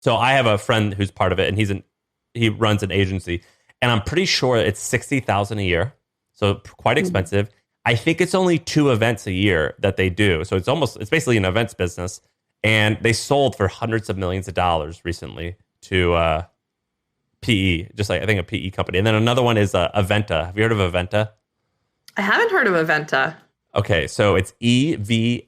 So I have a friend who's part of it, and he runs an agency, and I'm pretty sure it's $60,000 a year, so quite expensive. I think it's only 2 events a year that they do, so it's basically an events business, and they sold for hundreds of millions of dollars recently to PE, just like I think a PE company, and then another one is Aventa. Have you heard of Aventa? I haven't heard of Aventa. Okay, so it's Evanta.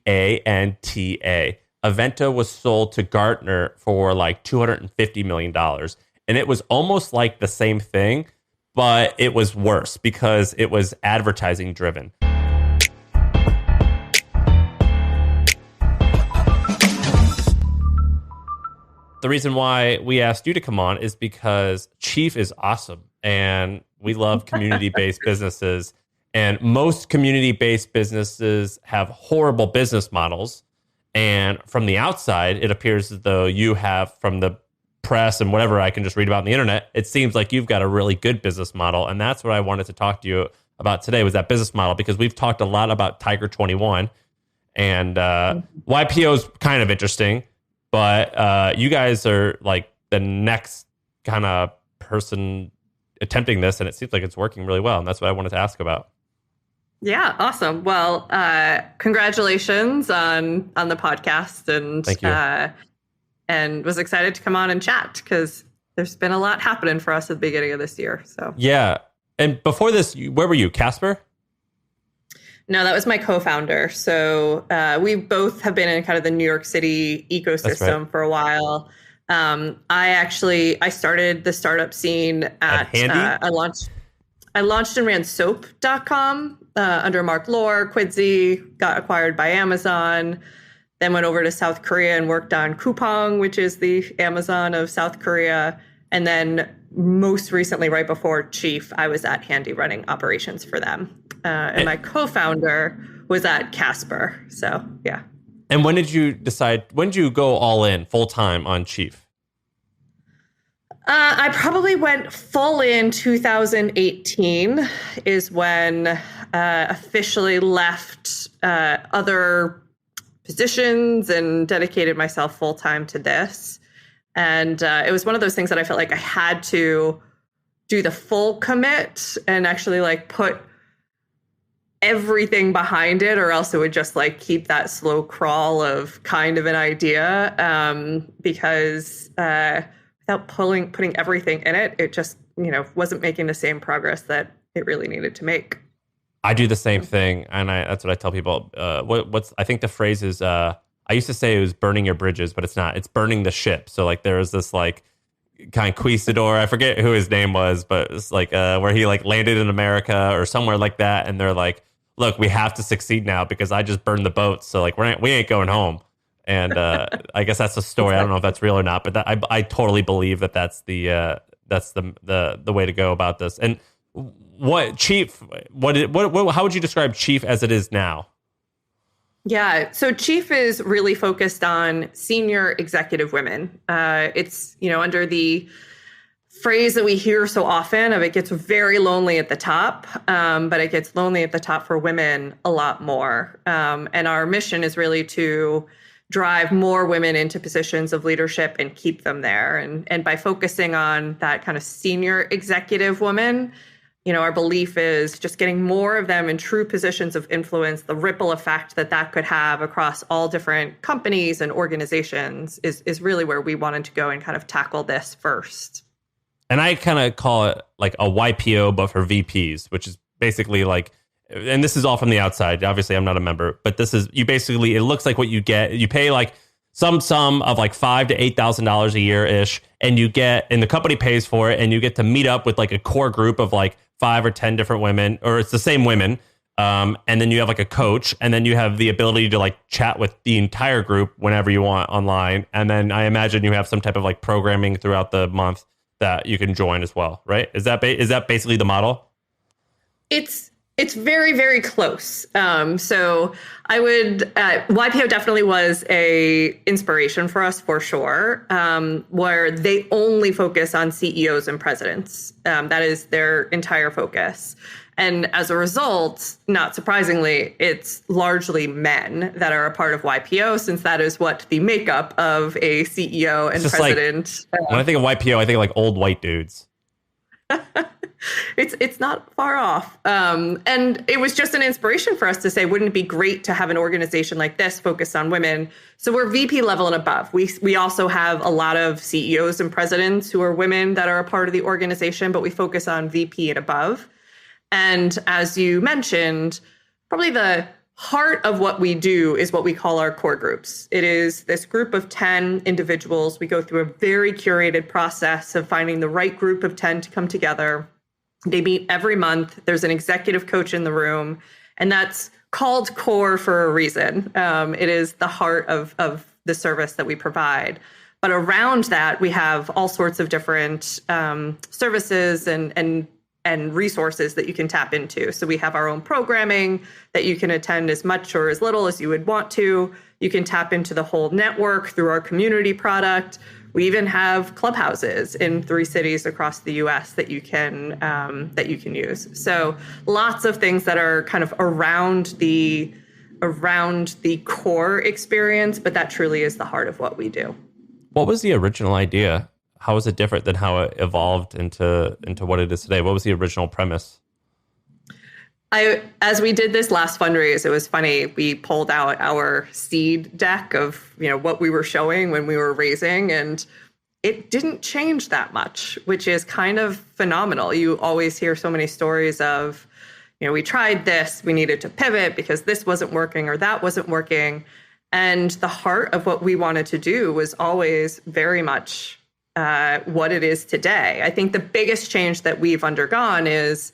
Aventa was sold to Gartner for like $250 million. And it was almost like the same thing, but it was worse because it was advertising driven. The reason why we asked you to come on is because Chief is awesome and we love community-based businesses. And most community-based businesses have horrible business models. And from the outside, it appears as though you have, from the press and whatever I can just read about on the internet, it seems like you've got a really good business model. And that's what I wanted to talk to you about today, was that business model, because we've talked a lot about Tiger 21 and YPO is kind of interesting, but you guys are like the next kind of person attempting this, and it seems like it's working really well. And that's what I wanted to ask about. Yeah, awesome. Well, congratulations on the podcast, and thank you. And was excited to come on and chat because there's been a lot happening for us at the beginning of this year. So yeah, and before this, where were you, Casper? No, that was my co-founder. So we both have been in kind of the New York City ecosystem for a while. I started the startup scene at Handy. I launched and ran soap.com under Mark Lore. Quidzy got acquired by Amazon, then went over to South Korea and worked on Coupang, which is the Amazon of South Korea. And then most recently, right before Chief, I was at Handy running operations for them. And my co-founder was at Casper. So, yeah. And when did you go all in full time on Chief? I probably went full in 2018 is when officially left other positions and dedicated myself full time to this. And it was one of those things that I felt like I had to do the full commit and actually like put everything behind it, or else it would just like keep that slow crawl of kind of an idea, because without putting everything in it, it just, wasn't making the same progress that it really needed to make. I do the same thing, and that's what I tell people. I think the phrase is, I used to say it was burning your bridges, but it's not. It's burning the ship. So like there was this like conquistador, I forget who his name was, but it's like where he like landed in America or somewhere like that, and they're like, look, we have to succeed now because I just burned the boats, so like we ain't going home. And I guess that's a story. I don't know if that's real or not, but I totally believe that's the way to go about this. And how would you describe Chief as it is now? Yeah, so Chief is really focused on senior executive women. It's, under the phrase that we hear so often of it gets very lonely at the top, but it gets lonely at the top for women a lot more. And our mission is really to drive more women into positions of leadership and keep them there. And by focusing on that kind of senior executive woman, our belief is just getting more of them in true positions of influence, the ripple effect that could have across all different companies and organizations is really where we wanted to go and kind of tackle this first. And I kind of call it like a YPO, but for VPs, which is basically like, and this is all from the outside. Obviously, I'm not a member, but this is, it looks like what you get. You pay like some sum of like $5,000 to $8,000 a year ish, and the company pays for it, and you get to meet up with like a core group of like 5 or 10 different women, or it's the same women. And then you have like a coach, and then you have the ability to like chat with the entire group whenever you want online. And then I imagine you have some type of like programming throughout the month that you can join as well, right? Is that basically the model? It's very, very close. So I would, YPO definitely was a inspiration for us for sure, where they only focus on CEOs and presidents. That is their entire focus. And as a result, not surprisingly, it's largely men that are a part of YPO, since that is what the makeup of a CEO and president. Like, when I think of YPO, I think of like old white dudes. It's not far off. And it was just an inspiration for us to say, wouldn't it be great to have an organization like this focused on women? So we're VP level and above. We also have a lot of CEOs and presidents who are women that are a part of the organization, but we focus on VP and above. And as you mentioned, probably the heart of what we do is what we call our core groups. It is this group of 10 individuals. We go through a very curated process of finding the right group of 10 to come together. They meet every month. There's an executive coach in the room, and that's called core for a reason. It is the heart of the service that we provide. But around that, we have all sorts of different services and resources that you can tap into. So we have our own programming that you can attend as much or as little as you would want to. You can tap into the whole network through our community product. We even have clubhouses in 3 cities across the US that you can use. So lots of things that are kind of around the core experience, but that truly is the heart of what we do. What was the original idea? How is it different than how it evolved into what it is today? What was the original premise? As we did this last fundraise, it was funny. We pulled out our seed deck of, what we were showing when we were raising, and it didn't change that much, which is kind of phenomenal. You always hear so many stories of, we tried this, we needed to pivot because this wasn't working or that wasn't working. And the heart of what we wanted to do was always very much what it is today. I think the biggest change that we've undergone is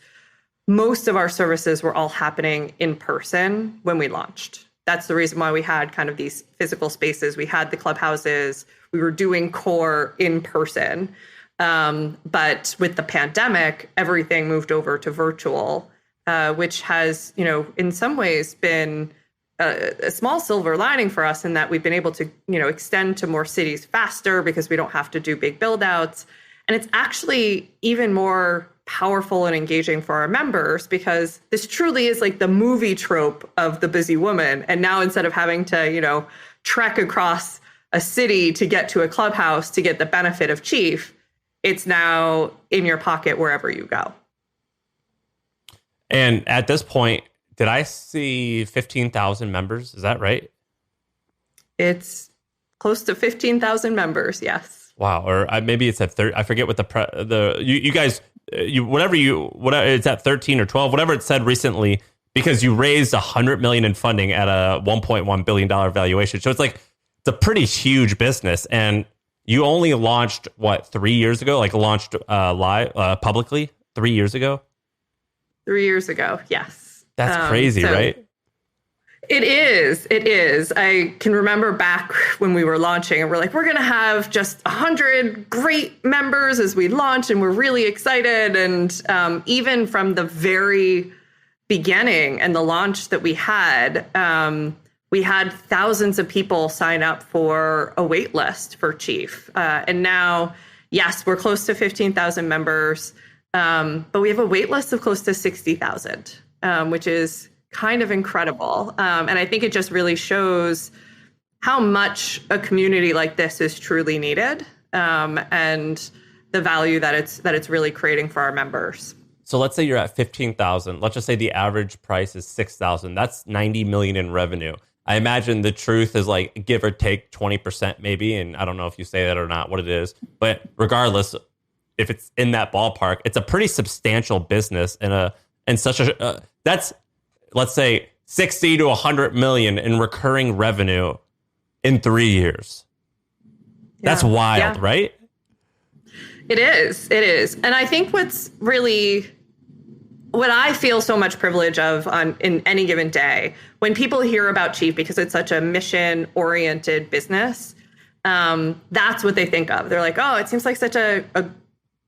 most of our services were all happening in person when we launched. That's the reason why we had kind of these physical spaces. We had the clubhouses. We were doing core in person. But with the pandemic, everything moved over to virtual, which has, in some ways been a small silver lining for us in that we've been able to, extend to more cities faster because we don't have to do big build outs. And it's actually even more powerful and engaging for our members because this truly is like the movie trope of the busy woman. And now instead of having to, trek across a city to get to a clubhouse to get the benefit of Chief, it's now in your pocket wherever you go. And at this point, did I see 15,000 members? Is that right? It's close to 15,000 members. Yes. Wow. Or maybe it's at 30. I forget what you guys, whatever it's at 13 or 12, whatever it said recently, because you raised $100 million in funding at a $1.1 billion valuation. So it's a pretty huge business. And you only launched 3 years ago? Launched live publicly 3 years ago? 3 years ago. Yes. That's crazy, right? It is. I can remember back when we were launching and we're going to have just 100 great members as we launch and we're really excited. And even from the very beginning and the launch that we had thousands of people sign up for a wait list for Chief. And now, yes, we're close to 15,000 members, but we have a wait list of close to 60,000. Which is kind of incredible. And I think it just really shows how much a community like this is truly needed and the value that it's really creating for our members. So let's say you're at 15,000. Let's just say the average price is 6,000. That's 90 million in revenue. I imagine the truth is give or take 20% maybe. And I don't know if you say that or not, what it is. But regardless, if it's in that ballpark, it's a pretty substantial business and such a that's, let's say, 60 to 100 million in recurring revenue in 3 years. Yeah. That's wild, right? It is. And I think what I feel so much privilege of in any given day, when people hear about Chief, because it's such a mission-oriented business, that's what they think of. They're like, oh, it seems like such a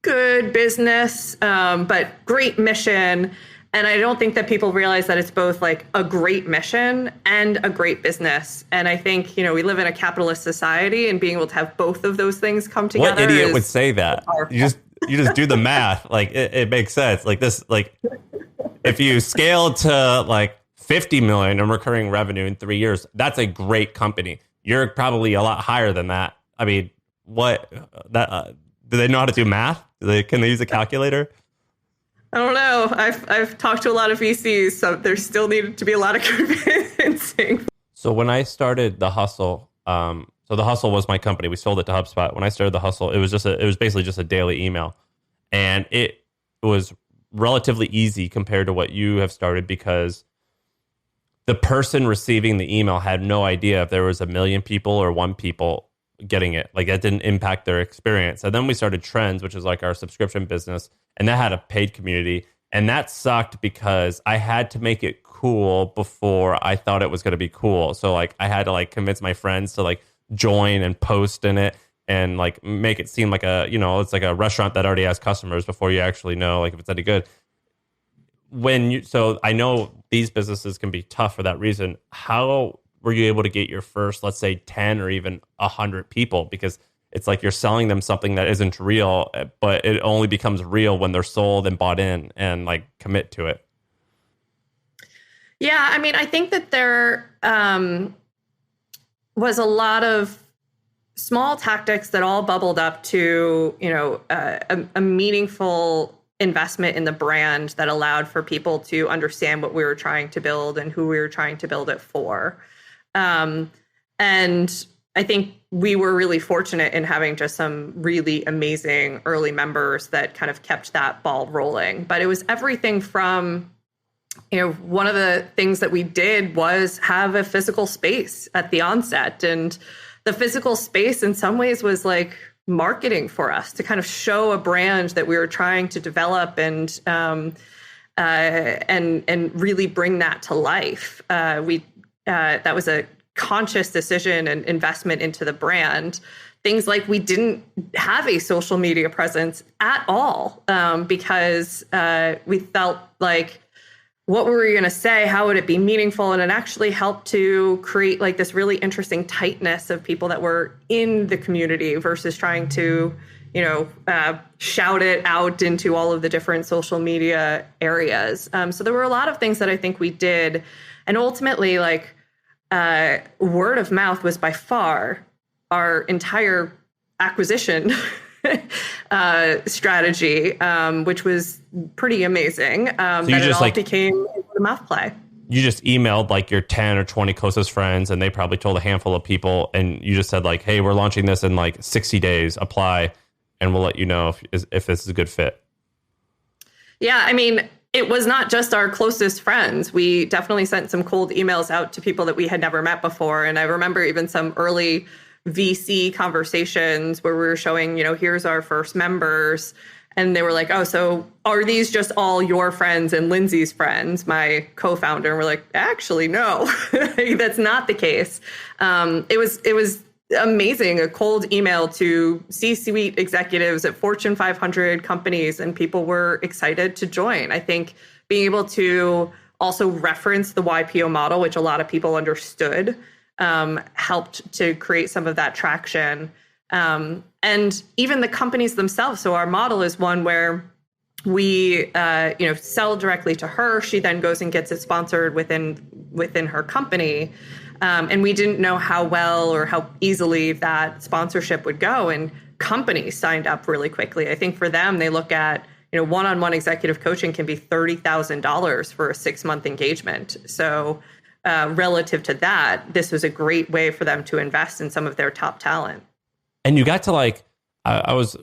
good business, but great mission. And I don't think that people realize that it's both a great mission and a great business. And I think, we live in a capitalist society and being able to have both of those things come together. What idiot would say that? You just do the math. It makes sense. If if you scale to like 50 million in recurring revenue in 3 years, that's a great company. You're probably a lot higher than that. I mean, what that do they know how to do math? Can they use a calculator? I don't know. I've talked to a lot of VCs, so there still needed to be a lot of convincing. So when I started The Hustle, so The Hustle was my company. We sold it to HubSpot. When I started The Hustle, it was basically just a daily email, and it was relatively easy compared to what you have started, because the person receiving the email had no idea if there was 1 million people or 1 people getting it. Like, that didn't impact their experience. And then we started Trends, which is like our subscription business, and that had a paid community. And that sucked because I had to make it cool before I thought it was going to be cool. So like I had to like convince my friends to like join and post in it and like make it seem like it's like a restaurant that already has customers before you actually know like if it's any good. So I know these businesses can be tough for that reason. How were you able to get your first, let's say 10 or even 100 people? Because it's like you're selling them something that isn't real, but it only becomes real when they're sold and bought in and like commit to it. Yeah, I mean, I think that there was a lot of small tactics that all bubbled up to, a meaningful investment in the brand that allowed for people to understand what we were trying to build and who we were trying to build it for. And I think we were really fortunate in having just some really amazing early members that kind of kept that ball rolling. But it was everything from, one of the things that we did was have a physical space at the onset. And the physical space in some ways was like marketing for us to kind of show a brand that we were trying to develop and really bring that to life. That was a conscious decision and investment into the brand. Things like we didn't have a social media presence at all because we felt like, what were we going to say? How would it be meaningful? And it actually helped to create like this really interesting tightness of people that were in the community versus trying to, shout it out into all of the different social media areas. So there were a lot of things that I think we did. And ultimately, like, word of mouth was by far our entire acquisition strategy, which was pretty amazing. That it all became a word of mouth play. You just emailed like your 10 or 20 closest friends, and they probably told a handful of people, and you just said like, hey, we're launching this in like 60 days, apply, and we'll let you know if this is a good fit. Yeah, I mean, it was not just our closest friends. We definitely sent some cold emails out to people that we had never met before. And I remember even some early VC conversations where we were showing, here's our first members. And they were like, oh, so are these just all your friends and Lindsay's friends, my co-founder? And we're like, actually, no, that's not the case. It was amazing, a cold email to C-suite executives at Fortune 500 companies, and people were excited to join. I think being able to also reference the YPO model, which a lot of people understood, helped to create some of that traction. And even the companies themselves. So our model is one where we, sell directly to her. She then goes and gets it sponsored within her company. And we didn't know how well or how easily that sponsorship would go. And companies signed up really quickly. I think for them, they look at, one-on-one executive coaching can be $30,000 for a 6-month engagement. So relative to that, this was a great way for them to invest in some of their top talent. And you got to like, I was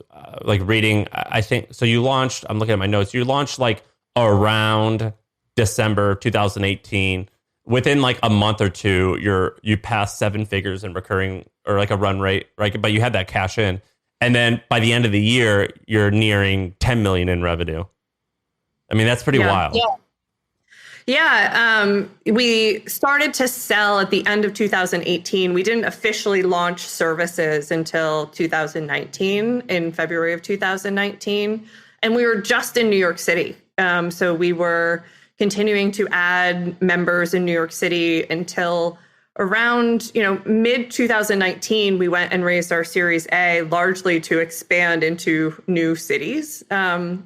reading, I think, so you launched, I'm looking at my notes, you launched like around December 2018. Within like a month or two, you passed 7 figures in recurring, or like a run rate, right? But you had that cash in. And then by the end of the year, you're nearing 10 million in revenue. I mean, that's pretty wild. Yeah. We started to sell at the end of 2018. We didn't officially launch services until 2019, in February of 2019. And we were just in New York City. So we were continuing to add members in New York City until around, mid 2019, we went and raised our Series A largely to expand into new cities,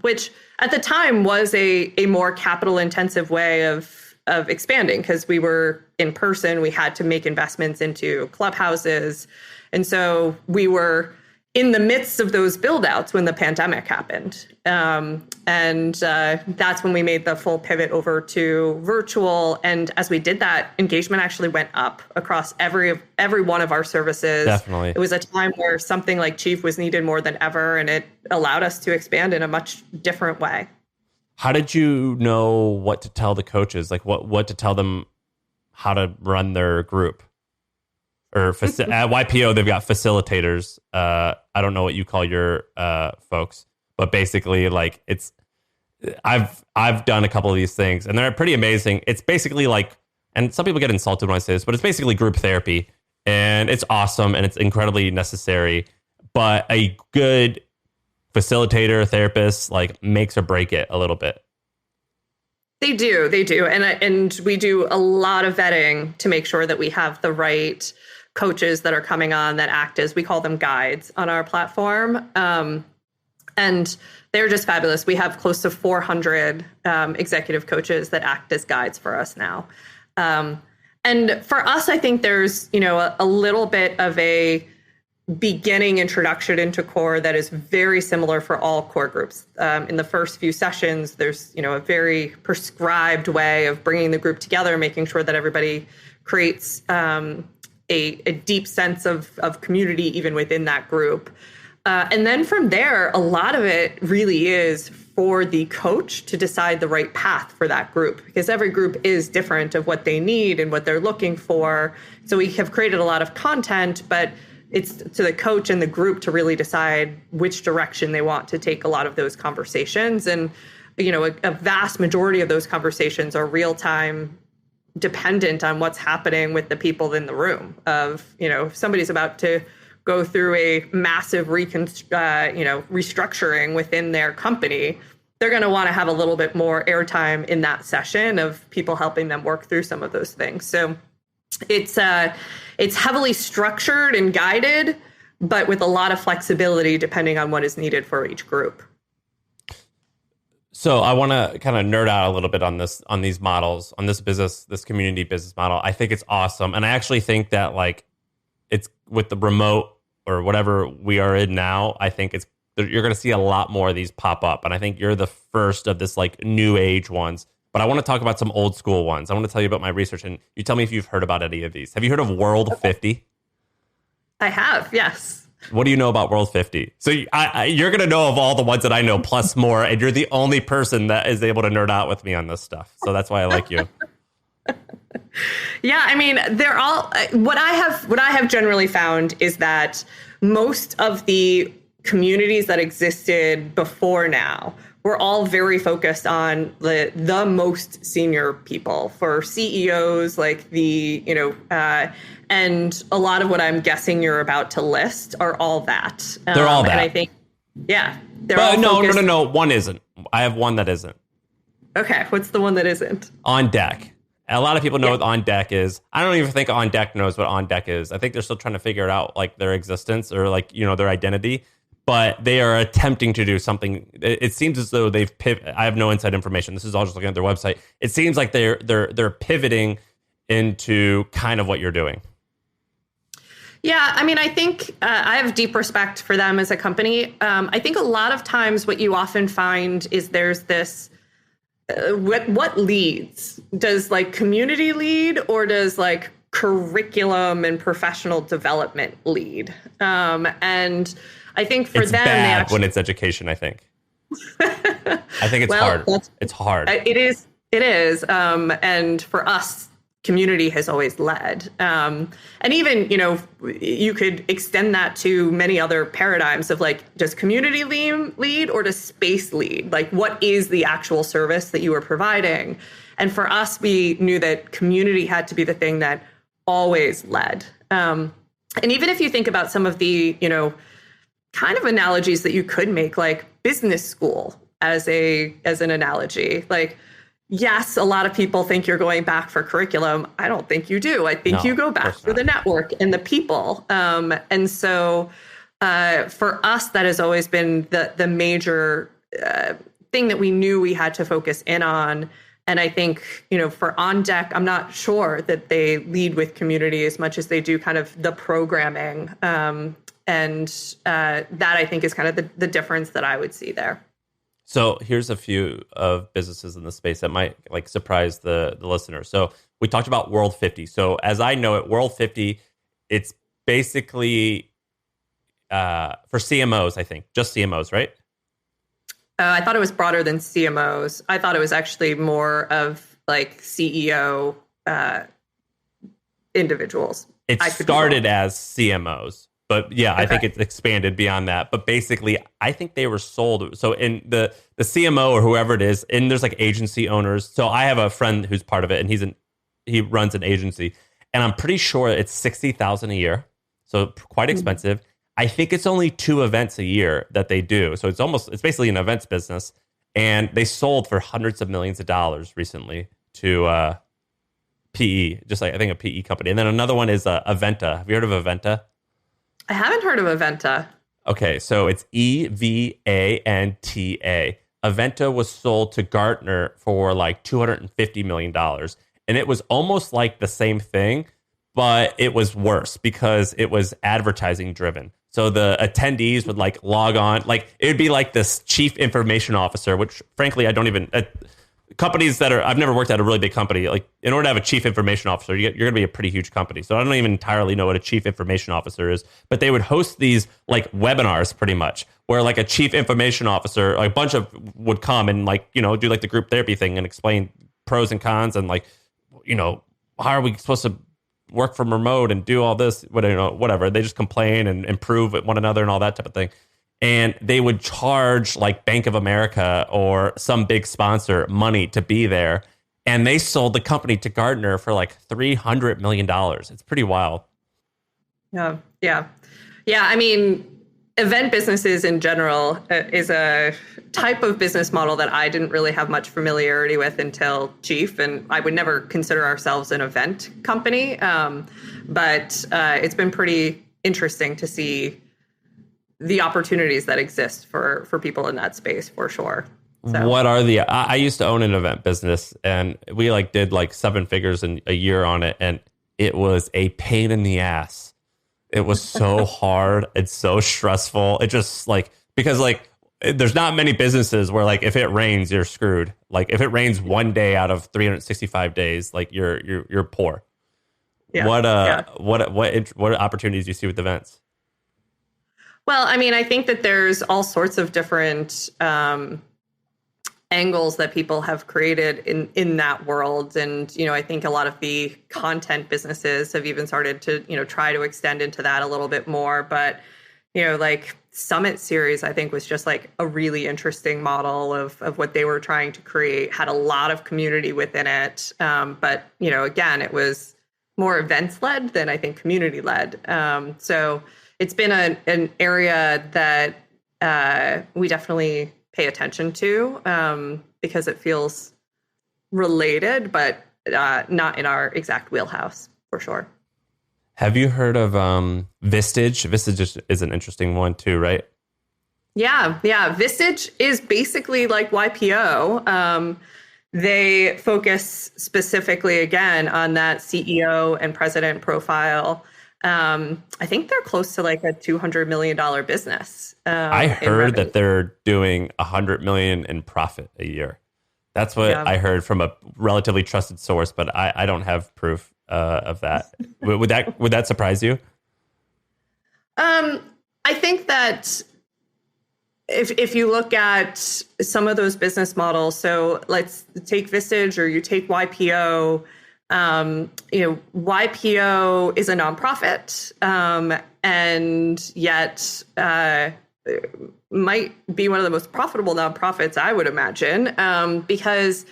which at the time was a more capital intensive way of expanding because we were in person. We had to make investments into clubhouses. And so we were in the midst of those build outs when the pandemic happened. And that's when we made the full pivot over to virtual. And as we did that, engagement actually went up across every one of our services. Definitely. It was a time where something like Chief was needed more than ever, and it allowed us to expand in a much different way. How did you know what to tell the coaches? Like what to tell them how to run their group? Or at YPO, they've got facilitators. I don't know what you call your folks, but basically, like I've done a couple of these things, and they're pretty amazing. It's basically like, and some people get insulted when I say this, but it's basically group therapy, and it's awesome and it's incredibly necessary. But a good facilitator, therapist, like makes or break it a little bit. They do, and we do a lot of vetting to make sure that we have the right coaches that are coming on that act as, we call them guides on our platform. And they're just fabulous. We have close to 400 executive coaches that act as guides for us now. And for us, I think there's, a little bit of a beginning introduction into core that is very similar for all core groups. In the first few sessions, there's, a very prescribed way of bringing the group together, making sure that everybody creates a deep sense of community even within that group. And then from there, a lot of it really is for the coach to decide the right path for that group, because every group is different of what they need and what they're looking for. So we have created a lot of content, but it's to the coach and the group to really decide which direction they want to take a lot of those conversations. And, a vast majority of those conversations are real time, dependent on what's happening with the people in the room. Of, if somebody's about to go through a massive restructuring within their company, they're going to want to have a little bit more airtime in that session of people helping them work through some of those things. So it's heavily structured and guided, but with a lot of flexibility depending on what is needed for each group. So I want to kind of nerd out a little bit on these models, on this community business model. I think it's awesome. And I actually think that like it's with the remote or whatever we are in now, I think you're going to see a lot more of these pop up. And I think you're the first of this like new age ones. But I want to talk about some old school ones. I want to tell you about my research, and you tell me if you've heard about any of these. Have you heard of World 50? I have, yes. What do you know about World 50? So you're going to know of all the ones that I know plus more, and you're the only person that is able to nerd out with me on this stuff. So that's why I like you. Yeah, I mean, they're all what I have generally found is that most of the communities that existed before now were all very focused on the most senior people, for CEOs, like and a lot of what I'm guessing you're about to list are all that. They're all that. And I think, yeah. No. One isn't. I have one that isn't. Okay. What's the one that isn't? On Deck. A lot of people know what On Deck is. I don't even think On Deck knows what On Deck is. I think they're still trying to figure it out, like their existence or their identity. But they are attempting to do something. It seems as though they've pivoted. I have no inside information. This is all just looking at their website. It seems like they're pivoting into kind of what you're doing. Yeah, I mean, I think I have deep respect for them as a company. I think a lot of times what you often find is there's this, what leads? Does like community lead, or does like curriculum and professional development lead? And I think for it's them, bad when it's education, I think. I think it's hard. It's hard. It is. And for us, community has always led. And even, you could extend that to many other paradigms of like, does community lead or does space lead? Like, what is the actual service that you are providing? And for us, we knew that community had to be the thing that always led. And even if you think about some of the, kind of analogies that you could make, like business school as an analogy, like, yes, a lot of people think you're going back for curriculum. I don't think you do. I think you go back for the network and the people. And so for us, that has always been the major thing that we knew we had to focus in on. And I think, for On Deck, I'm not sure that they lead with community as much as they do kind of the programming. And that I think is kind of the difference that I would see there. So here's a few of businesses in the space that might surprise the listener. So we talked about World 50. So as I know it, World 50, it's basically for CMOs, I think, just CMOs, right? I thought it was broader than CMOs. I thought it was actually more of CEO individuals. It started as CMOs. But yeah, okay. I think it's expanded beyond that. But basically, I think they were sold. So in the CMO or whoever it is, and there's agency owners. So I have a friend who's part of it, and he runs an agency, and I'm pretty sure it's $60,000 a year, so quite expensive. I think it's only 2 events a year that they do. So it's basically an events business, and they sold for hundreds of millions of dollars recently to PE, just I think a PE company. And then another one is Aventa. Have you heard of Aventa? I haven't heard of Aventa. Okay, so it's EVANTA. Aventa was sold to Gartner for $250 million. And it was almost like the same thing, but it was worse because it was advertising driven. So the attendees would log on. It would be this chief information officer, which frankly, I don't even... companies I've never worked at a really big company. In order to have a chief information officer, you're going to be a pretty huge company. So I don't even entirely know what a chief information officer is, but they would host these webinars pretty much where a chief information officer, a bunch of would come and do the group therapy thing and explain pros and cons and how are we supposed to work from remote and do all this, whatever. They just complain and improve at one another and all that type of thing. And they would charge Bank of America or some big sponsor money to be there. And they sold the company to Gartner for $300 million. It's pretty wild. Yeah. I mean, event businesses in general is a type of business model that I didn't really have much familiarity with until Chief. And I would never consider ourselves an event company. But it's been pretty interesting to see the opportunities that exist for people in that space, for sure. So. What are I used to own an event business, and we did 7 figures in a year on it, and it was a pain in the ass. It was so hard. It's so stressful. It just because there's not many businesses where if it rains, you're screwed. If it rains one day out of 365 days, you're poor. Yeah. What opportunities do you see with events? Well, I mean, I think that there's all sorts of different angles that people have created in that world. And, I think a lot of the content businesses have even started to, try to extend into that a little bit more. But, Summit Series, I think, was just a really interesting model of what they were trying to create, had a lot of community within it. But, again, it was more events led than I think community led. So it's been an area that we definitely pay attention to because it feels related, but not in our exact wheelhouse, for sure. Have you heard of Vistage? Vistage is an interesting one too, right? Yeah. Vistage is basically like YPO. They focus specifically, again, on that CEO and president profile. I think they're close to a $200 million business. I heard that they're doing $100 million in profit a year. That's what I heard from a relatively trusted source, but I don't have proof of that. Would that surprise you? I think that if you look at some of those business models, so let's take Vistage or you take YPO. YPO is a nonprofit, and yet might be one of the most profitable nonprofits, I would imagine, because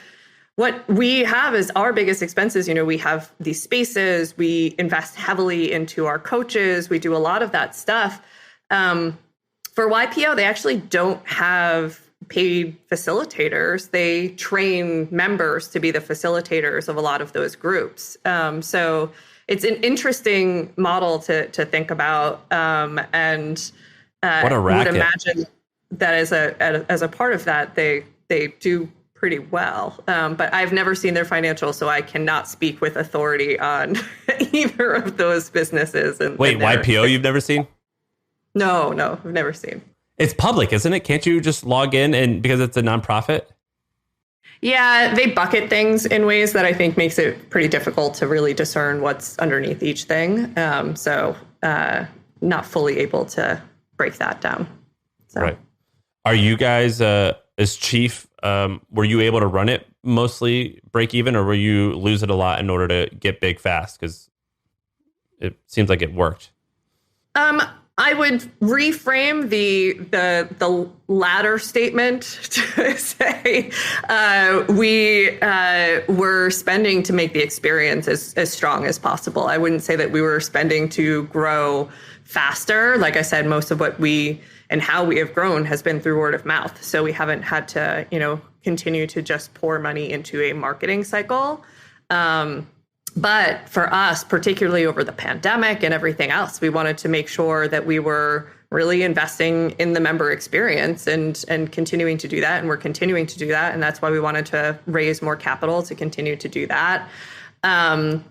what we have is our biggest expenses. We have these spaces, we invest heavily into our coaches, we do a lot of that stuff. For YPO, they actually don't have paid facilitators. They train members to be the facilitators of a lot of those groups. So it's an interesting model to think about. And what a racket. would imagine that as a part of that, they do pretty well. But I've never seen their financials, so I cannot speak with authority on either of those businesses. Wait, YPO you've never seen? No, I've never seen. It's public, isn't it? Can't you just log in and because it's a nonprofit? Yeah, they bucket things in ways that I think makes it pretty difficult to really discern what's underneath each thing. So not fully able to break that down. So. Right. Are you guys, as chief, were you able to run it mostly break even, or were you lose it a lot in order to get big fast? Because it seems like it worked. I would reframe the latter statement to say we were spending to make the experience as strong as possible. I wouldn't say that we were spending to grow faster. Like I said, most of what we and how we have grown has been through word of mouth. So we haven't had to, continue to just pour money into a marketing cycle. But for us, particularly over the pandemic and everything else, we wanted to make sure that we were really investing in the member experience and continuing to do that. And we're continuing to do that. And that's why we wanted to raise more capital to continue to do that. I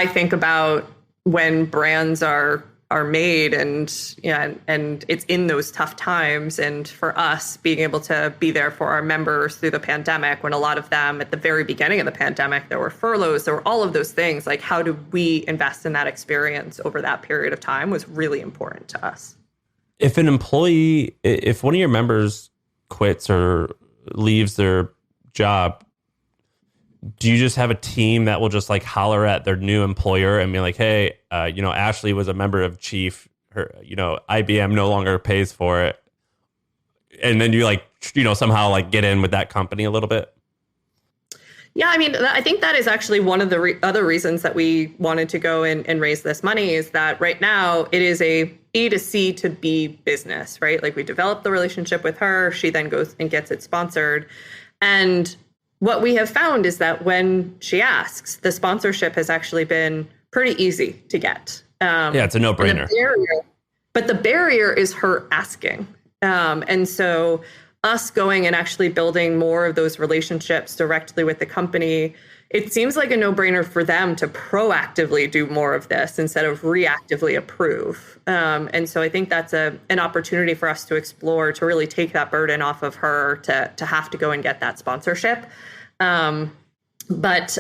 think about when brands are made and it's in those tough times. And for us being able to be there for our members through the pandemic, when a lot of them at the very beginning of the pandemic, there were furloughs, there were all of those things, like how do we invest in that experience over that period of time was really important to us. If an employee, if one of your members quits or leaves their job, do you just have a team that will just like holler at their new employer and be like, hey, Ashley was a member of Chief, her, IBM no longer pays for it. And then you somehow like get in with that company a little bit? Yeah, I mean, I think that is actually one of the other reasons that we wanted to go and raise this money is that right now it is a B to C to B business, right? Like we developed the relationship with her. She then goes and gets it sponsored. And what we have found is that when she asks, the sponsorship has actually been pretty easy to get. It's a no-brainer. But the barrier is her asking. And so us going and actually building more of those relationships directly with the company, it seems like a no-brainer for them to proactively do more of this instead of reactively approve. And so I think that's an opportunity for us to explore, to really take that burden off of her to have to go and get that sponsorship. But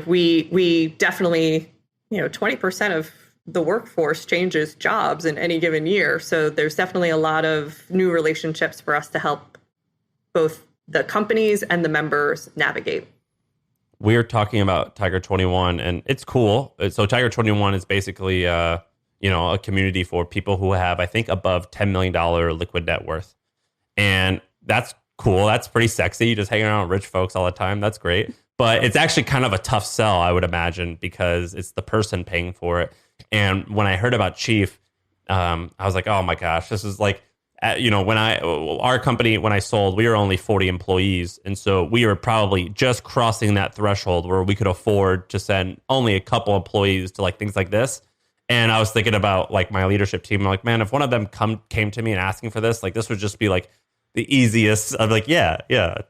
we definitely, 20% of the workforce changes jobs in any given year. So there's definitely a lot of new relationships for us to help both the companies and the members navigate. We're talking about Tiger 21 and it's cool. So Tiger 21 is basically, a community for people who have, I think, above $10 million liquid net worth. And that's cool. That's pretty sexy. You just hang around with rich folks all the time. That's great. But it's actually kind of a tough sell, I would imagine, because it's the person paying for it. And when I heard about Chief, I was like, oh my gosh, this is like, our company, when I sold, we were only 40 employees. And so we were probably just crossing that threshold where we could afford to send only a couple employees to like things like this. And I was thinking about like my leadership team. I'm like, man, if one of them came to me and asking for this, like this would just be like the easiest. I'm like, yeah,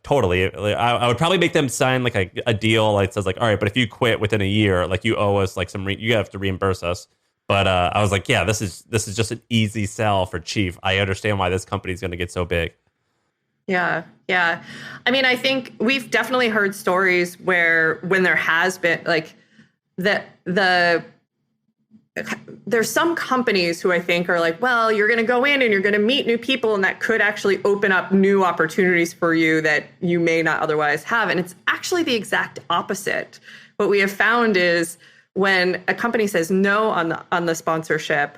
totally. I would probably make them sign like a deal that says like, all right, but if you quit within a year, like you owe us like you have to reimburse us. But I was like, yeah, this is just an easy sell for Chief. I understand why this company is going to get so big. Yeah. I mean, I think we've definitely heard stories where when there has been like there's some companies who I think are like, well, you're going to go in and you're going to meet new people and that could actually open up new opportunities for you that you may not otherwise have. And it's actually the exact opposite. What we have found is when a company says no on the sponsorship,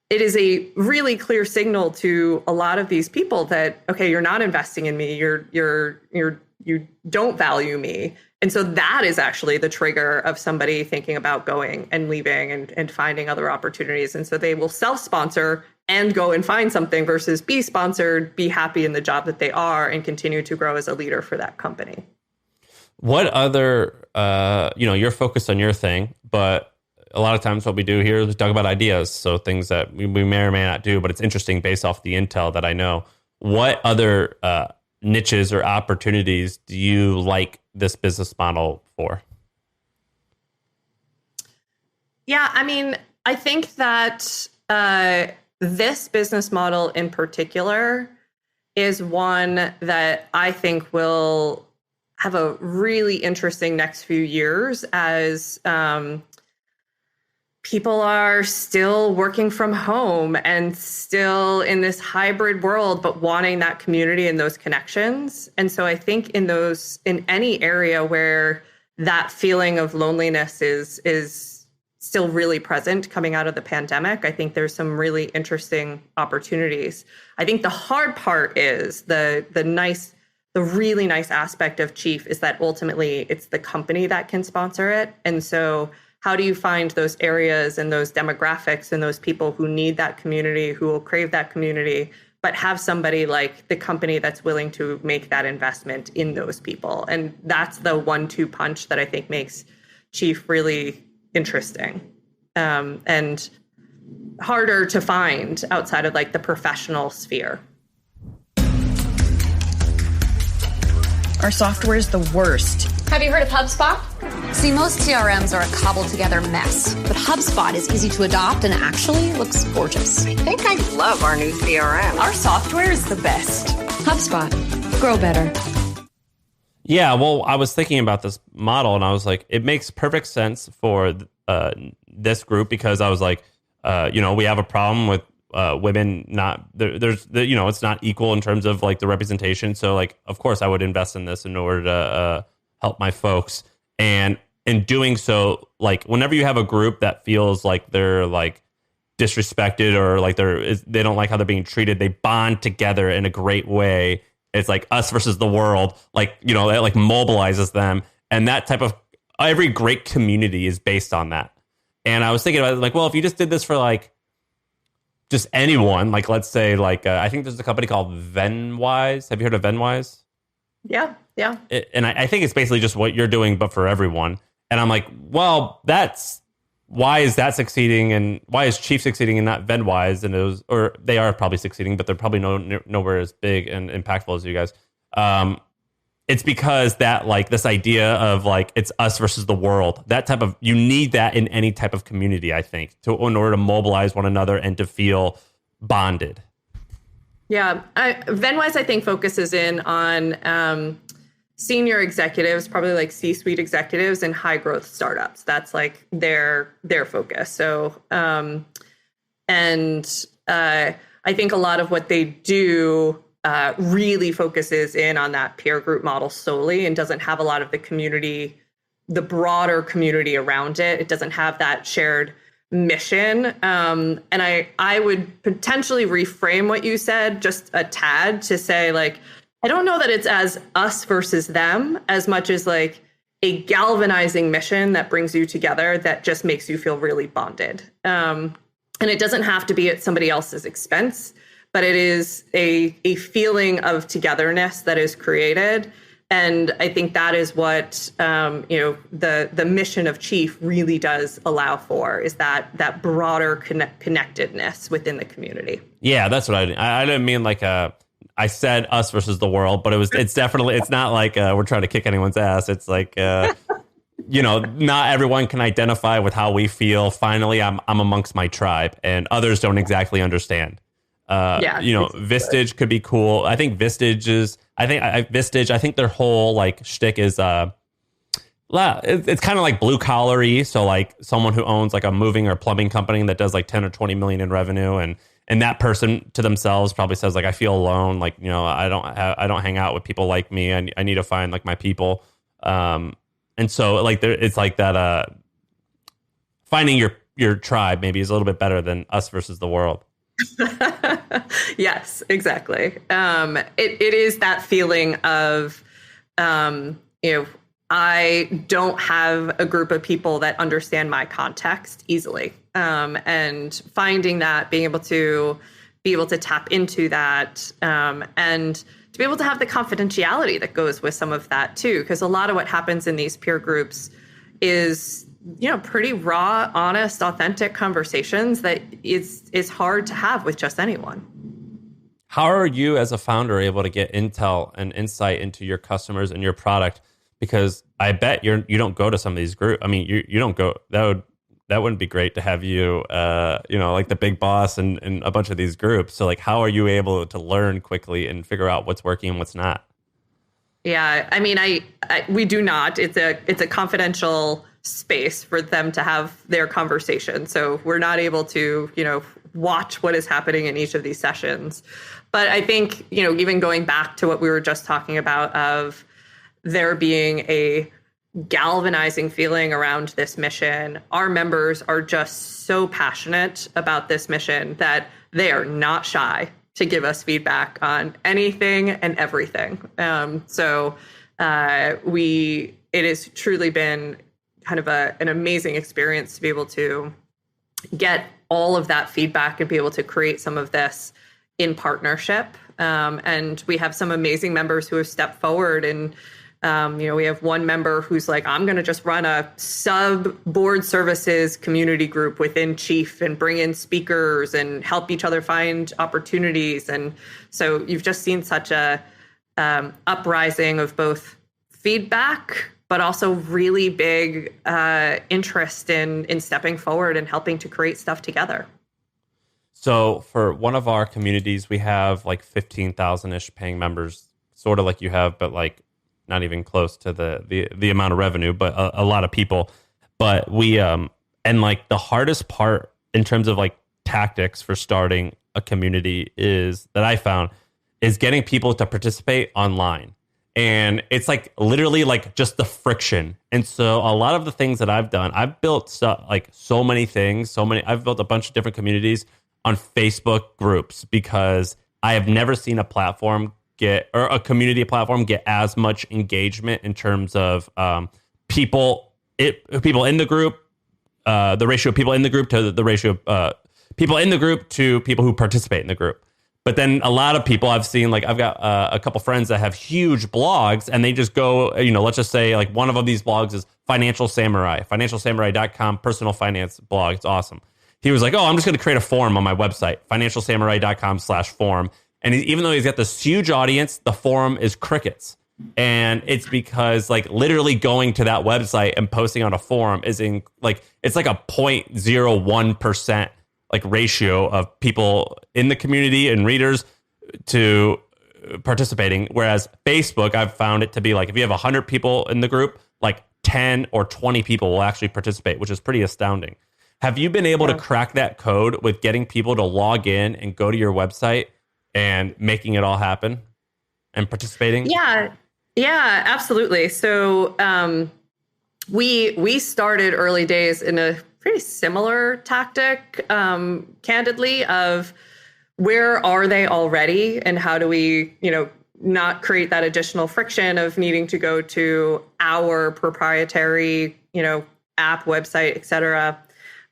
it is a really clear signal to a lot of these people that, okay, you're not investing in me. You don't value me. And so that is actually the trigger of somebody thinking about going and leaving and finding other opportunities. And so they will self-sponsor and go and find something versus be sponsored, be happy in the job that they are, and continue to grow as a leader for that company. What other, you're focused on your thing, but a lot of times what we do here is talk about ideas. So things that we may or may not do, but it's interesting based off the intel that I know. What other niches or opportunities do you like this business model for? Yeah, I mean, I think that this business model in particular is one that I think will have a really interesting next few years as people are still working from home and still in this hybrid world, but wanting that community and those connections. And so I think in any area where that feeling of loneliness is still really present coming out of the pandemic, I think there's some really interesting opportunities. I think the hard part is the really nice aspect of Chief is that ultimately it's the company that can sponsor it. And so how do you find those areas and those demographics and those people who need that community, who will crave that community, but have somebody like the company that's willing to make that investment in those people? And that's the 1-2 punch that I think makes Chief really interesting and harder to find outside of like the professional sphere. Our software is the worst. Have you heard of HubSpot? See, most CRMs are a cobbled together mess, but HubSpot is easy to adopt and actually looks gorgeous. I think I love our new CRM. Our software is the best. HubSpot. Grow better. Yeah, well, I was thinking about this model and I was like, it makes perfect sense for this group because I was like, we have a problem with women not it's not equal in terms of like the representation. So like, of course I would invest in this in order to help my folks. And in doing so, like whenever you have a group that feels like they're like disrespected or like they don't like how they're being treated, they bond together in a great way. It's like us versus the world, like, it like mobilizes them. And that type of every great community is based on that. And I was thinking about it, like, well, if you just did this for like just anyone, like let's say like I think there's a company called Venwise. Have you heard of Venwise? Yeah. And I think it's basically just what you're doing, but for everyone. And I'm like, well, why is that succeeding, and why is Chief succeeding and not Venwise? And or they are probably succeeding, but they're probably nowhere as big and impactful as you guys. It's because that like this idea of like it's us versus the world, that type of, you need that in any type of community, I think, in order to mobilize one another and to feel bonded. Yeah, Venwise I think focuses in on senior executives, probably like C-suite executives and high growth startups. That's like their focus. So, I think a lot of what they do really focuses in on that peer group model solely and doesn't have a lot of the community, the broader community around it. It doesn't have that shared mission. And I would potentially reframe what you said just a tad to say like, I don't know that it's as us versus them as much as like a galvanizing mission that brings you together that just makes you feel really bonded. And it doesn't have to be at somebody else's expense, but it is a feeling of togetherness that is created. And I think that is what, the mission of Chief really does allow for, is that broader connectedness within the community. Yeah, that's what I didn't mean like I said us versus the world, but it's definitely, it's not like we're trying to kick anyone's ass. It's like, not everyone can identify with how we feel. Finally, I'm amongst my tribe, and others don't exactly understand. Vistage could be cool. I think Vistage I think their whole like shtick is it's kind of like blue collar-y. So like someone who owns like a moving or plumbing company that does like 10 or 20 million in revenue, and that person to themselves probably says like, I feel alone. Like, I don't hang out with people like me. I need to find like my people. And so like it's like that finding your tribe maybe is a little bit better than us versus the world. Yes, exactly. It is that feeling of, I don't have a group of people that understand my context easily. And finding that, being able to be able to tap into that, and to be able to have the confidentiality that goes with some of that too. Because a lot of what happens in these peer groups is, pretty raw, honest, authentic conversations that is hard to have with just anyone. How are you as a founder able to get intel and insight into your customers and your product? Because I bet you don't go to some of these groups. I mean, you don't go. That wouldn't be great to have you, like the big boss and a bunch of these groups. So like, how are you able to learn quickly and figure out what's working and what's not? Yeah, I mean, we do not. It's a confidential space for them to have their conversation. So we're not able to, watch what is happening in each of these sessions. But I think, even going back to what we were just talking about of there being a galvanizing feeling around this mission, our members are just so passionate about this mission that they are not shy to give us feedback on anything and everything. It has truly been kind of an amazing experience to be able to get all of that feedback and be able to create some of this in partnership. And we have some amazing members who have stepped forward, and we have one member who's like, I'm going to just run a sub board services community group within Chief and bring in speakers and help each other find opportunities. And so you've just seen such a uprising of both feedback, but also really big interest in stepping forward and helping to create stuff together. So for one of our communities, we have like 15,000-ish paying members, sort of like you have, but like not even close to the amount of revenue, but a lot of people. But we, and like the hardest part in terms of like tactics for starting a community that I found is getting people to participate online. And it's like literally like just the friction. And so a lot of the things that I've done, I've built so many things, I've built a bunch of different communities on Facebook groups because I have never seen a community platform get as much engagement in terms of people in the group, the ratio of people in the group to the ratio of people in the group to people who participate in the group. But then a lot of people I've seen, like I've got a couple friends that have huge blogs, and they just go, let's just say like one of these blogs is Financial Samurai, financialsamurai.com, personal finance blog. It's awesome. He was like, I'm just going to create a forum on my website, financialsamurai.com/forum. And even though he's got this huge audience, the forum is crickets. And it's because like literally going to that website and posting on a forum it's like a 0.01% like ratio of people in the community and readers to participating. Whereas Facebook, I've found it to be like, if you have 100 people in the group, like 10 or 20 people will actually participate, which is pretty astounding. Have you been able to crack that code with getting people to log in and go to your website and making it all happen and participating? Yeah, absolutely. So we started early days in a pretty similar tactic, candidly, of where are they already and how do we, not create that additional friction of needing to go to our proprietary, app, website, et cetera.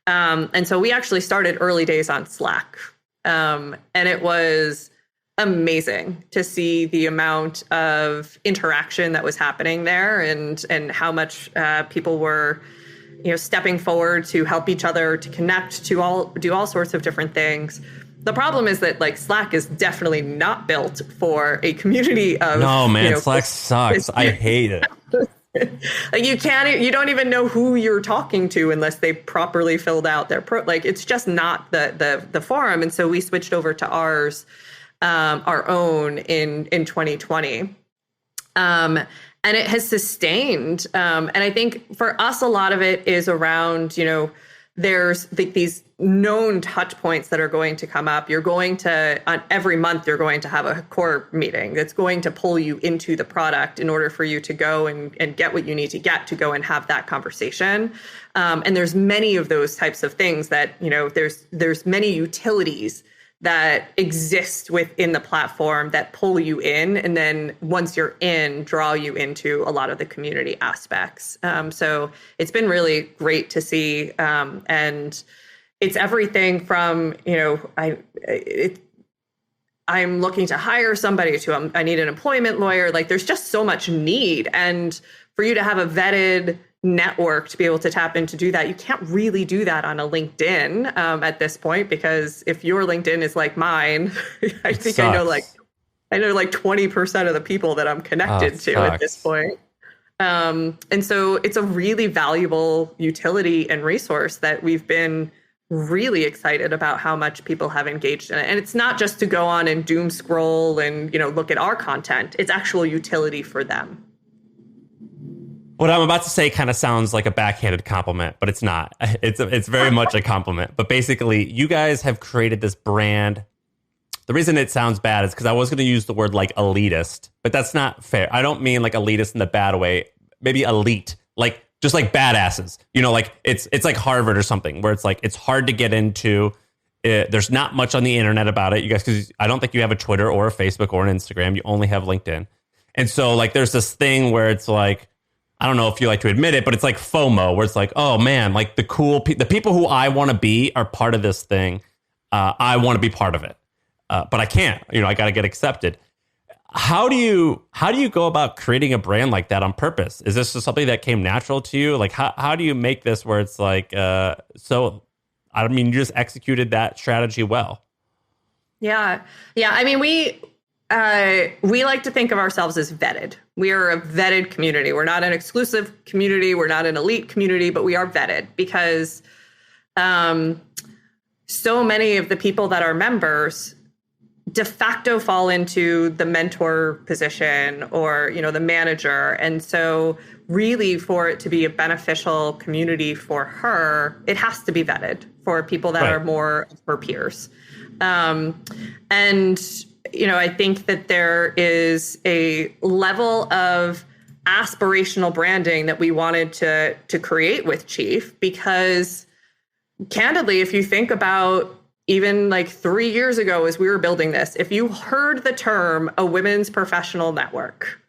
And so we actually started early days on Slack. And it was amazing to see the amount of interaction that was happening there and how much people were, stepping forward to help each other, to connect, to do all sorts of different things. The problem is that like Slack is definitely not built for a community of. No, man, Slack sucks. I hate it. Like you don't even know who you're talking to unless they properly filled out their it's just not the forum. And so we switched over to our own in 2020. And it has sustained. And I think for us, a lot of it is around, there's these known touch points that are going to come up. You're going to, on every month, you're going to have a core meeting that's going to pull you into the product in order for you to go and get what you need to get to go and have that conversation. And there's many of those types of things that, there's many utilities that exist within the platform that pull you in. And then once you're in, draw you into a lot of the community aspects. So it's been really great to see. And it's everything from, I'm looking to hire somebody I need an employment lawyer. Like there's just so much need. And for you to have a vetted network to be able to tap in to do that, you can't really do that on a LinkedIn at this point, because if your LinkedIn is like mine, I think I know like 20% of the people that I'm connected to at this point. And so it's a really valuable utility and resource that we've been really excited about how much people have engaged in it. And it's not just to go on and doom scroll and, look at our content. It's actual utility for them. What I'm about to say kind of sounds like a backhanded compliment, but it's not. It's very much a compliment. But basically, you guys have created this brand. The reason it sounds bad is because I was going to use the word like elitist, but that's not fair. I don't mean like elitist in the bad way. Maybe elite, like just like badasses. Like it's like Harvard or something, where it's like it's hard to get into. There's not much on the internet about it, you guys, because I don't think you have a Twitter or a Facebook or an Instagram. You only have LinkedIn, and so like there's this thing where it's like, I don't know if you like to admit it, but it's like FOMO, where it's like, oh man, like the people who I want to be are part of this thing. I want to be part of it, but I can't. I got to get accepted. How do you go about creating a brand like that on purpose? Is this just something that came natural to you? Like how do you make this where it's like so? I mean, you just executed that strategy well. Yeah. I mean, we like to think of ourselves as vetted. We are a vetted community. We're not an exclusive community. We're not an elite community, but we are vetted because so many of the people that are members de facto fall into the mentor position or, the manager. And so really for it to be a beneficial community for her, it has to be vetted for people that are more of her peers. I think that there is a level of aspirational branding that we wanted to create with Chief, because candidly, if you think about even like 3 years ago, as we were building this, if you heard the term a women's professional network,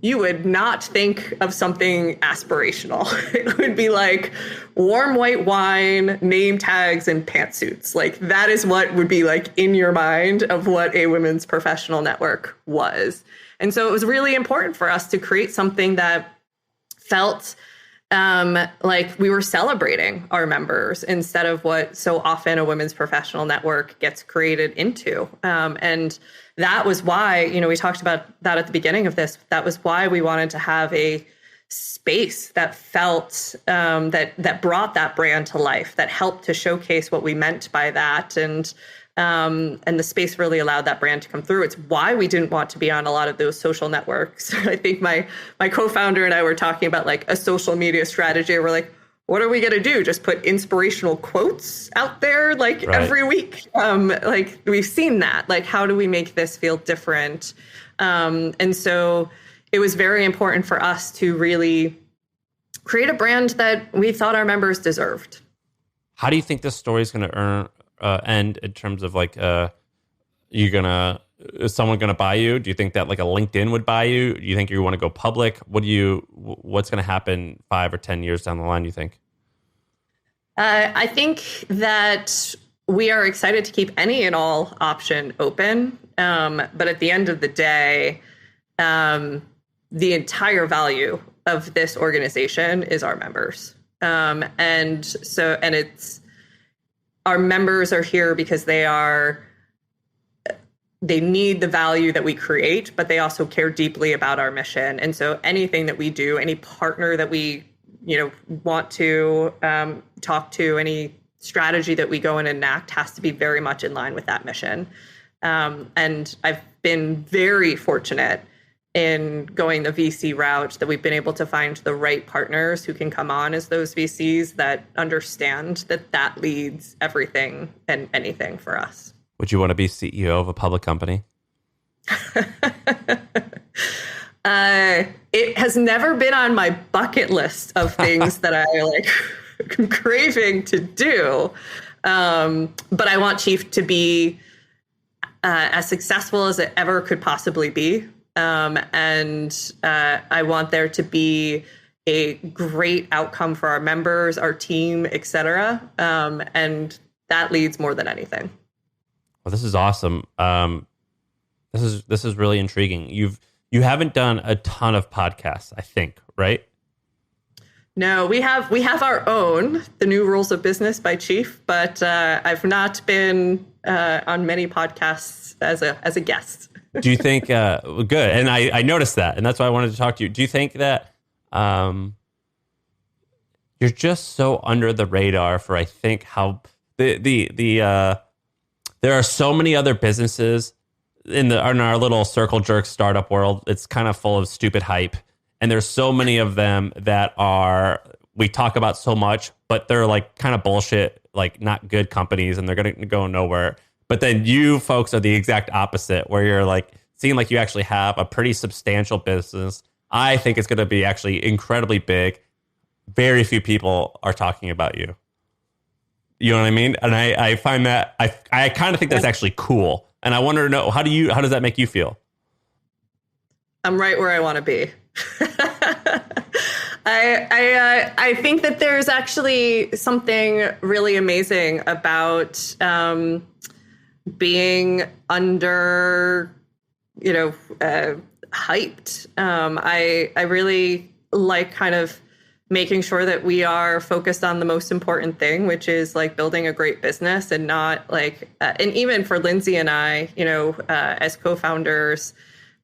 you would not think of something aspirational. It would be like warm white wine, name tags, and pantsuits. Like that is what would be like in your mind of what a women's professional network was. And so it was really important for us to create something that felt like we were celebrating our members instead of what so often a women's professional network gets created into. And that was why, we talked about that at the beginning of this. That was why we wanted to have a space that felt that brought that brand to life, that helped to showcase what we meant by that. And the space really allowed that brand to come through. It's why we didn't want to be on a lot of those social networks. I think my co-founder and I were talking about like a social media strategy. We're like, what are we going to do? Just put inspirational quotes out there like every week? Like we've seen that. Like, how do we make this feel different? And so it was very important for us to really create a brand that we thought our members deserved. How do you think this story is going to end in terms of like, is someone going to buy you? Do you think that like a LinkedIn would buy you? Do you think you want to go public? What's going to happen 5 or 10 years down the line, you think? I think that we are excited to keep any and all option open. But at the end of the day, the entire value of this organization is our members. And it's, our members are here because they need the value that we create, but they also care deeply about our mission. And so anything that we do, any partner that we, want to talk to, any strategy that we go and enact has to be very much in line with that mission. And I've been very fortunate in going the VC route that we've been able to find the right partners who can come on as those VCs that understand that leads everything and anything for us. Would you want to be CEO of a public company? It has never been on my bucket list of things that I like craving to do. But I want Chief to be as successful as it ever could possibly be. And I want there to be a great outcome for our members, our team, et cetera. And that leads more than anything. Well, this is awesome. This is really intriguing. You haven't done a ton of podcasts, I think, right? No, we have our own, The New Rules of Business by Chief, but I've not been on many podcasts as a guest. Do you think good? And I noticed that, and that's why I wanted to talk to you. Do you think that you're just so under the radar for, I think, how there are so many other businesses in our little circle jerk startup world. It's kind of full of stupid hype. And there's so many of them that we talk about so much, but they're like kind of bullshit, like not good companies, and they're going to go nowhere. But then you folks are the exact opposite, where you're like seeing like you actually have a pretty substantial business. I think it's going to be actually incredibly big. Very few people are talking about you. You know what I mean? And I find that I kind of think that's actually cool. And I want to know, how does that make you feel? I'm right where I want to be. I think that there's actually something really amazing about being under, hyped. I really like kind of making sure that we are focused on the most important thing, which is like building a great business, and not like, and even for Lindsay and I, as co-founders,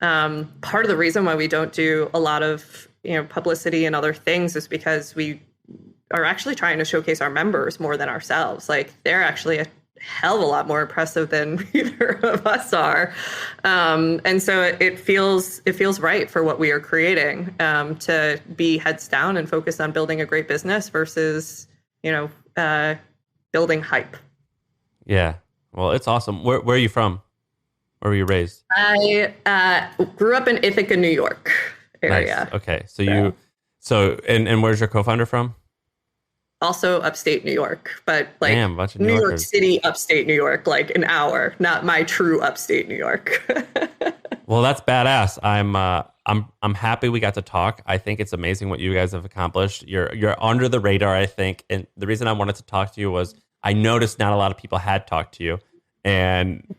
part of the reason why we don't do a lot of, publicity and other things is because we are actually trying to showcase our members more than ourselves. Like, they're actually a hell of a lot more impressive than either of us are. And so it feels right for what we are creating, to be heads down and focused on building a great business versus, building hype. Yeah. Well, it's awesome. Where are you from? Where were you raised? I grew up in Ithaca, New York area. Nice. Okay. So and where's your co-founder from? Also upstate New York, but like Damn, bunch of New York Yorkers. City, upstate New York, like an hour, not my true upstate New York. Well, that's badass. I'm happy we got to talk. I think it's amazing what you guys have accomplished. You're under the radar, I think. And the reason I wanted to talk to you was I noticed not a lot of people had talked to you. And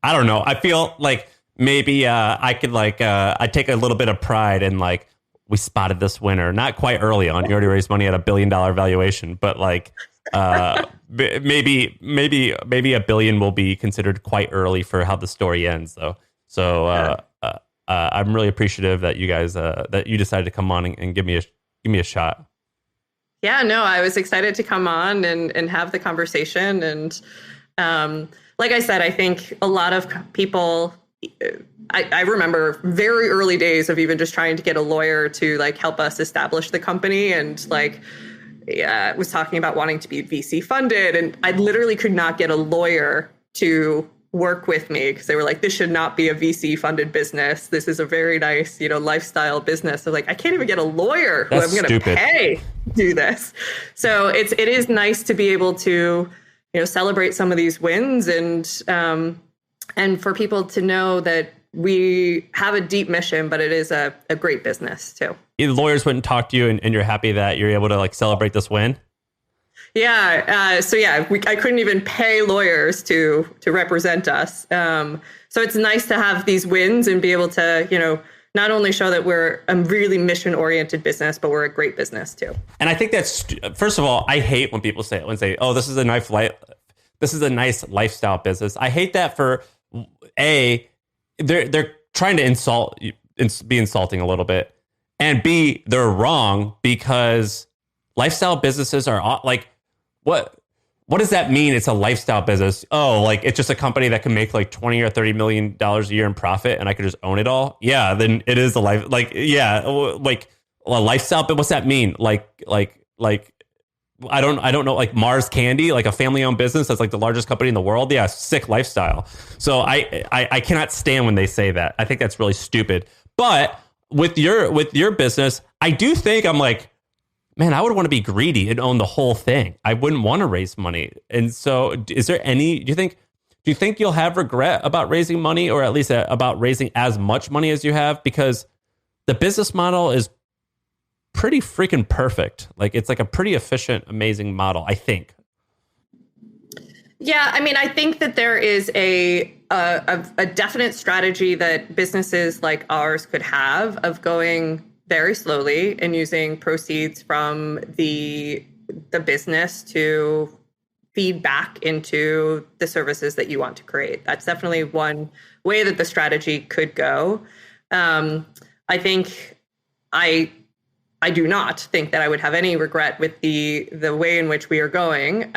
I don't know. I feel like maybe I could I take a little bit of pride in like, we spotted this winner, not quite early on. You already raised money at $1 billion valuation, but like maybe $1 billion will be considered quite early for how the story ends, though. So I'm really appreciative that you guys that you decided to come on and give me a shot. Yeah, no, I was excited to come on and have the conversation. And like I said, I think a lot of people. I remember very early days of even just trying to get a lawyer to like help us establish the company, and like was talking about wanting to be VC funded, and I literally could not get a lawyer to work with me because they were like, this should not be a VC funded business. This is a very nice, lifestyle business. So like, I can't even get a lawyer who I'm going to pay to do this. So it is nice to be able to, celebrate some of these wins, and for people to know that we have a deep mission, but it is a great business too. The lawyers wouldn't talk to you, and you're happy that you're able to like celebrate this win? Yeah. I couldn't even pay lawyers to represent us. So it's nice to have these wins and be able to, not only show that we're a really mission-oriented business, but we're a great business too. And I think that's, first of all, I hate when people say, oh, this is a nice lifestyle business. I hate that for they're trying to be insulting a little bit, and B, they're wrong, because lifestyle businesses are like, what does that mean? It's a lifestyle business. Oh, like it's just a company that can make like $20 or $30 million a year in profit, and I could just own it all. Yeah, then it is a life. Like, yeah, like a lifestyle. But what's that mean? Like I don't know, like Mars Candy, like a family-owned business that's like the largest company in the world. Yeah, sick lifestyle. So I cannot stand when they say that. I think that's really stupid. But with your business, I do think I'm like, man, I would want to be greedy and own the whole thing. I wouldn't want to raise money. And so is there any, do you think you'll have regret about raising money, or at least about raising as much money as you have? Because the business model is pretty freaking perfect. Like, it's like a pretty efficient, amazing model, I think. Yeah, I mean, I think that there is a definite strategy that businesses like ours could have of going very slowly and using proceeds from the business to feed back into the services that you want to create. That's definitely one way that the strategy could go. I think I do not think that I would have any regret with the way in which we are going,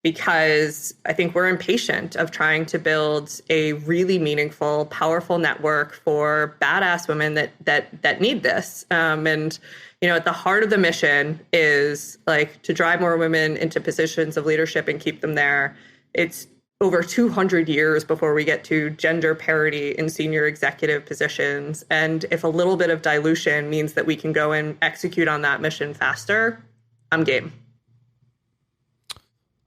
because I think we're impatient of trying to build a really meaningful, powerful network for badass women that need this. And at the heart of the mission is like to drive more women into positions of leadership and keep them there. It's over 200 years before we get to gender parity in senior executive positions. And if a little bit of dilution means that we can go and execute on that mission faster, I'm game.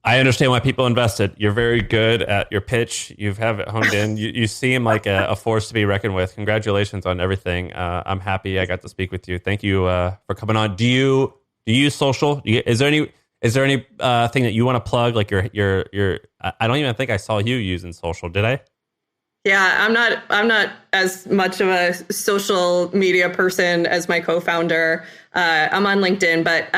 I understand why people invested. You're very good at your pitch. You have it honed in. You seem like a force to be reckoned with. Congratulations on everything. I'm happy I got to speak with you. Thank you for coming on. Do you use social? Is there any thing that you want to plug? Like your I don't even think I saw you using social. Did I? Yeah, I'm not as much of a social media person as my co-founder. I'm on LinkedIn, but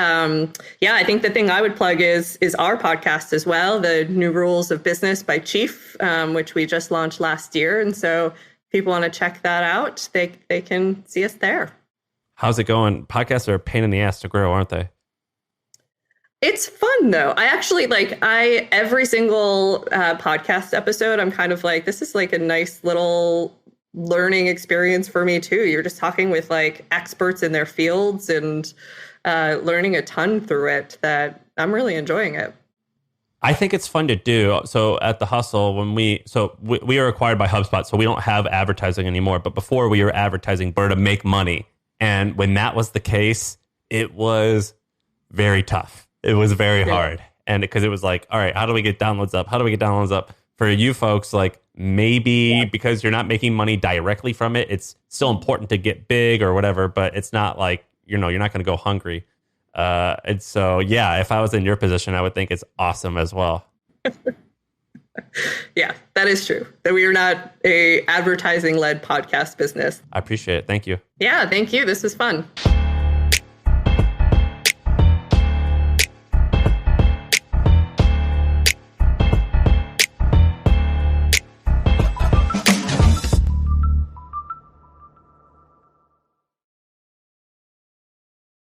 yeah, I think the thing I would plug is our podcast as well, the New Rules of Business by Chief, which we just launched last year. And so if people want to check that out, they can see us there. How's it going? Podcasts are a pain in the ass to grow, aren't they? It's fun though. I actually every single podcast episode, I'm kind of like, this is like a nice little learning experience for me too. You're just talking with like experts in their fields and learning a ton through it, that I'm really enjoying it. I think it's fun to do. So at The Hustle, when we are acquired by HubSpot, so we don't have advertising anymore. But before, we were advertising to make money. And when that was the case, it was very tough. It was very hard. And because it was like, all right, how do we get downloads up? How do we get downloads up? For you folks, like maybe because you're not making money directly from it, it's still important to get big or whatever, but it's not like, you're not going to go hungry. And so, yeah, if I was in your position, I would think it's awesome as well. Yeah, that is true. That we are not a advertising-led podcast business. I appreciate it. Thank you. Yeah, thank you. This was fun.